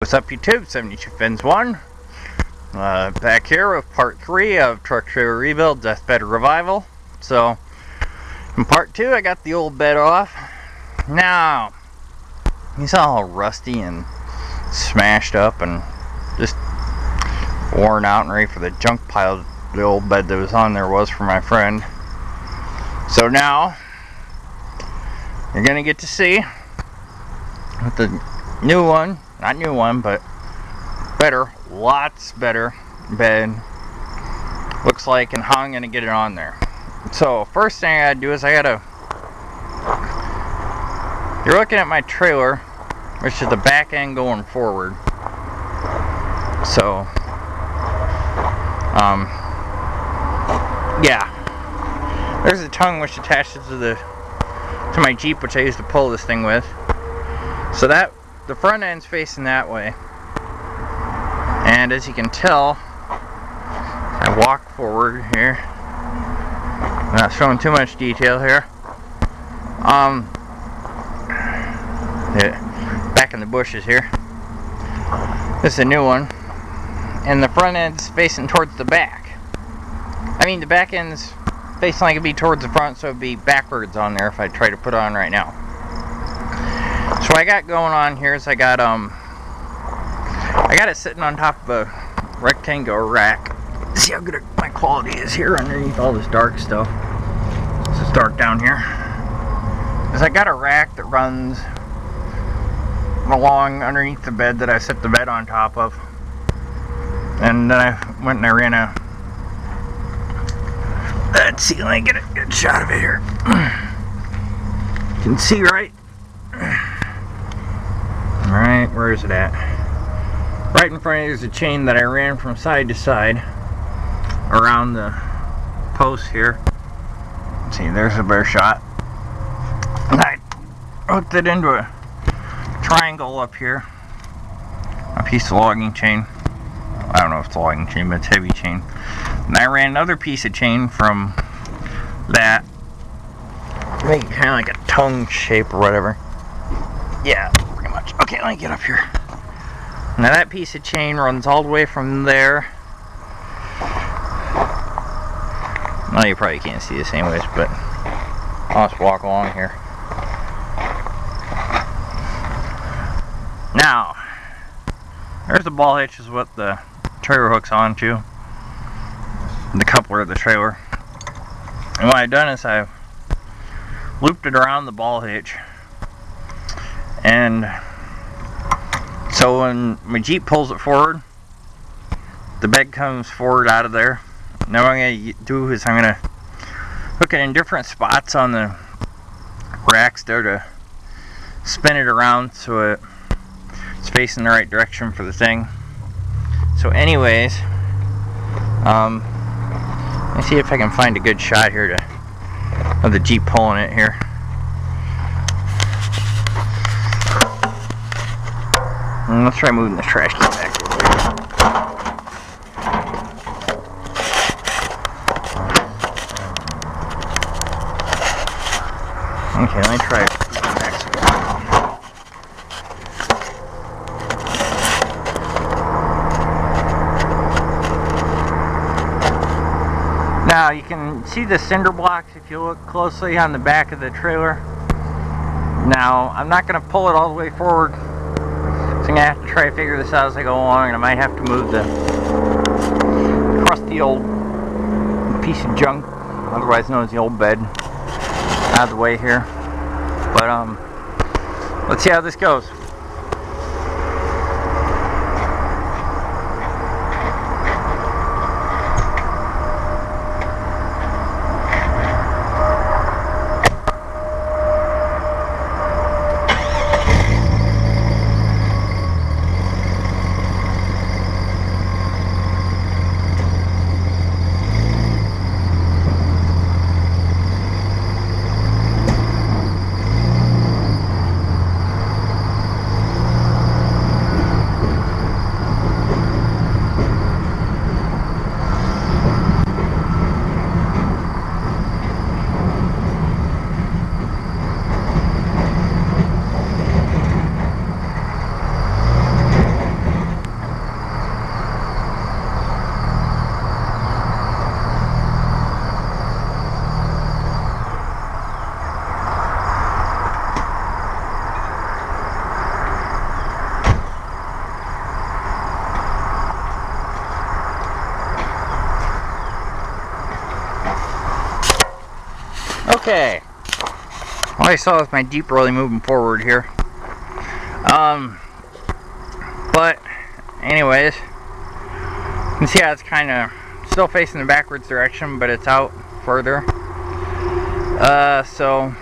What's up, YouTube? 72 Fins 1. Back here with part 3 of Truck Trailer Rebuild Deathbed Revival. So, in part 2, I got the old bed off. Now, he's all rusty and smashed up and just worn out and ready for the junk pile the old bed that was on there was for my friend. So now, you're going to get to see what the new one, not new one, but better, lots better bed looks like and how I'm going to get it on there. So first thing I gotta do is you're looking at my trailer, which is the back end going forward. So yeah, there's a tongue which attaches to my Jeep, which I used to pull this thing with. So that the front end's facing that way, and as you can tell, I walk forward here. I'm not showing too much detail here. Back in the bushes here. This is a new one, and the front end's facing towards the back. I mean, the back end's facing like it'd be towards the front, so it'd be backwards on there if I try to put it on right now. So what I got going on here is I got it sitting on top of a rectangular rack. See how good my quality is here underneath all this dark stuff. It's dark down here. Is I got a rack that runs along underneath the bed that I set the bed on top of. And then I went and I ran a... Let's see, let me get a good shot of it here. You can see right? Alright, where is it at? Right in front of you is a chain that I ran from side to side around the post here. Let's see, there's a better shot. And I hooked it into a triangle up here. A piece of logging chain. I don't know if it's logging chain, but it's heavy chain. And I ran another piece of chain from that. Make it kind of like a tongue shape or whatever. Yeah, pretty much. Okay, let me get up here. Now that piece of chain runs all the way from there. Well, you probably can't see this anyways, but I'll just walk along here. Now, there's the ball hitch is what the trailer hooks onto. The coupler of the trailer. And what I've done is I've looped it around the ball hitch. And so when my Jeep pulls it forward, the bed comes forward out of there. Now what I'm going to do is I'm going to hook it in different spots on the racks there to spin it around so it's facing the right direction for the thing. So anyways, let me see if I can find a good shot here of the Jeep pulling it here. And let's try moving this trash can back a little bit. Okay, let me try it back some more. Now you can see the cinder blocks if you look closely on the back of the trailer. Now I'm not going to pull it all the way forward. I'm going to have to try to figure this out as I go along, and I might have to move the crusty old piece of junk, otherwise known as the old bed, out of the way here. But let's see how this goes. Okay. All I saw was my Jeep really moving forward here. But anyways, you can see how it's kind of still facing the backwards direction, but it's out further. So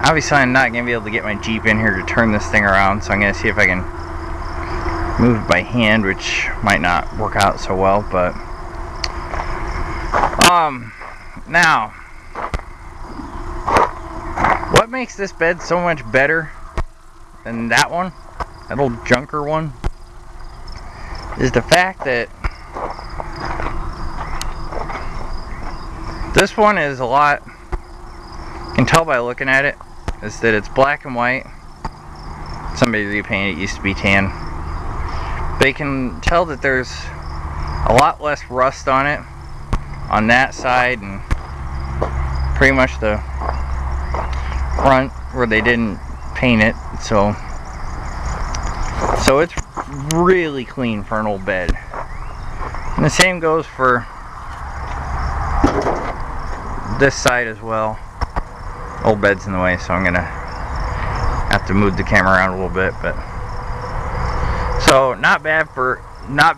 obviously I'm not gonna be able to get my Jeep in here to turn this thing around, so I'm gonna see if I can move it by hand, which might not work out so well. But now, what makes this bed so much better than that one, that old junker one, is the fact that this one is a lot, you can tell by looking at it, is that it's black and white. Somebody repainted it, used to be tan. But you can tell that there's a lot less rust on it on that side, and pretty much the front where they didn't paint it. So it's really clean for an old bed. And the same goes for this side as well. Old bed's in the way, so I'm gonna have to move the camera around a little bit. But so not bad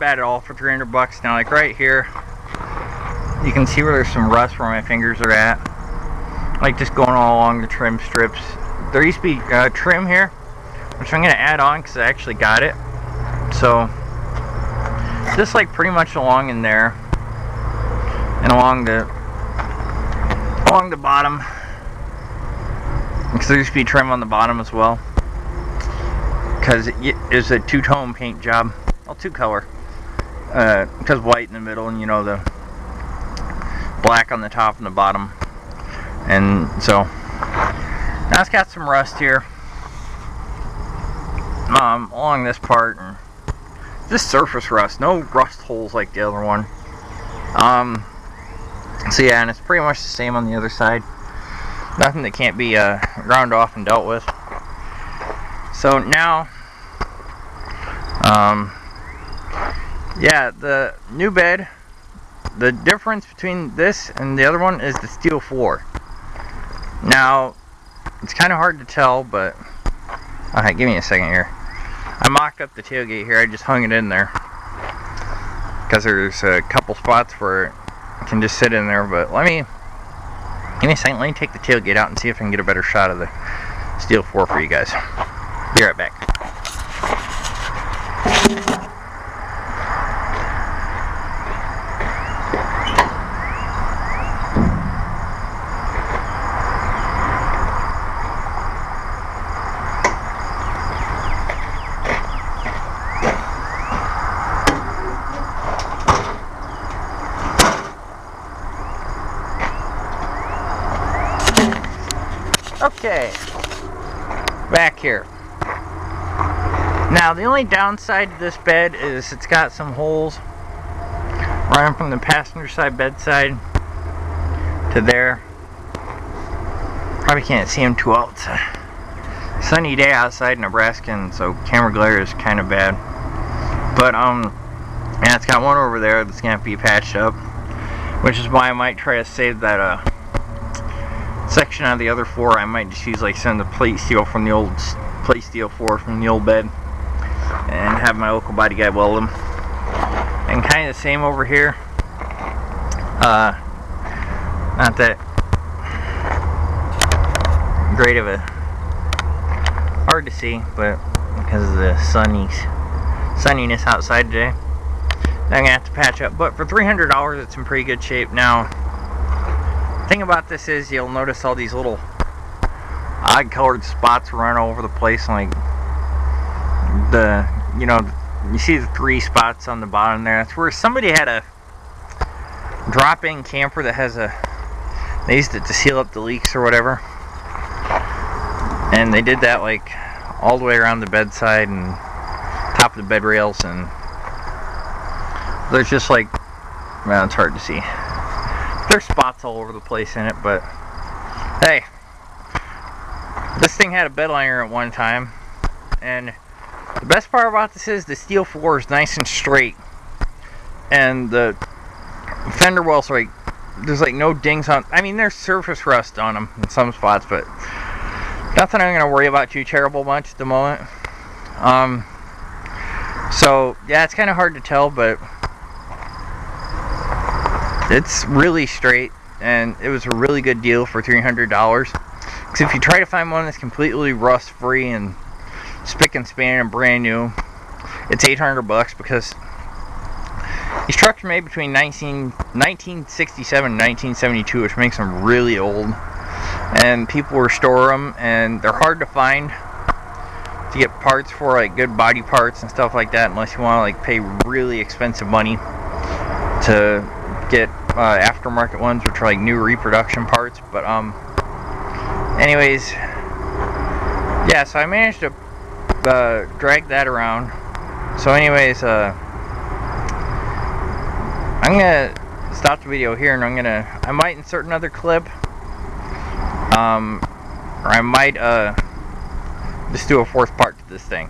at all for 300 bucks. Now, like right here, you can see where there's some rust where my fingers are at, like just going all along the trim strips. There used to be trim here, which I'm gonna add on because I actually got it. So just like pretty much along in there and along the bottom, because there used to be trim on the bottom as well, because it is a two-tone paint job, well, two-color, because white in the middle and, you know, the black on the top and the bottom. And so now it's got some rust here along this part, and just surface rust, no rust holes like the other one. So yeah, and it's pretty much the same on the other side. Nothing that can't be ground off and dealt with. So now, yeah, the new bed, the difference between this and the other one is the steel floor. Now, it's kind of hard to tell, but alright, give me a second here. I mocked up the tailgate here. I just hung it in there because there's a couple spots where it can just sit in there. But give me a second. Let me take the tailgate out and see if I can get a better shot of the steel floor for you guys. Be right back. Okay, back here. Now, the only downside to this bed is it's got some holes running from the passenger side bedside to there. Probably can't see them too well. It's a sunny day outside in Nebraska, and so camera glare is kind of bad. But yeah, it's got one over there that's gonna have to be patched up, which is why I might try to save that section out of the other floor. I might just use like some of the plate steel from the old floor from the old bed, and have my local body guy weld them. And kind of the same over here. Not that great of a, hard to see, but because of the sunniness outside today, I'm gonna have to patch up. But for $300, it's in pretty good shape. Now, the thing about this is you'll notice all these little odd colored spots run all over the place, like you see the 3 spots on the bottom there. That's where somebody had a drop-in camper that has they used it to seal up the leaks or whatever, and they did that like all the way around the bedside and top of the bed rails, and there's just like, well, it's hard to see. There's spots all over the place in it, but hey, this thing had a bed liner at one time, and the best part about this is the steel floor is nice and straight, and the fender wells are like there's like no dings on. I mean, there's surface rust on them in some spots, but nothing I'm gonna worry about too terrible much at the moment. So yeah, it's kind of hard to tell, but it's really straight, and it was a really good deal for $300. Because if you try to find one that's completely rust free and spick and span and brand new, it's $800, because these trucks are made between 1967 and 1972, which makes them really old, and people restore them, and they're hard to find to get parts for, like good body parts and stuff like that, unless you want to like pay really expensive money to get aftermarket ones, which are like new reproduction parts. But anyways, yeah, so I managed to drag that around. So anyways, I'm gonna stop the video here, and I might insert another clip, or I might just do a fourth part to this thing.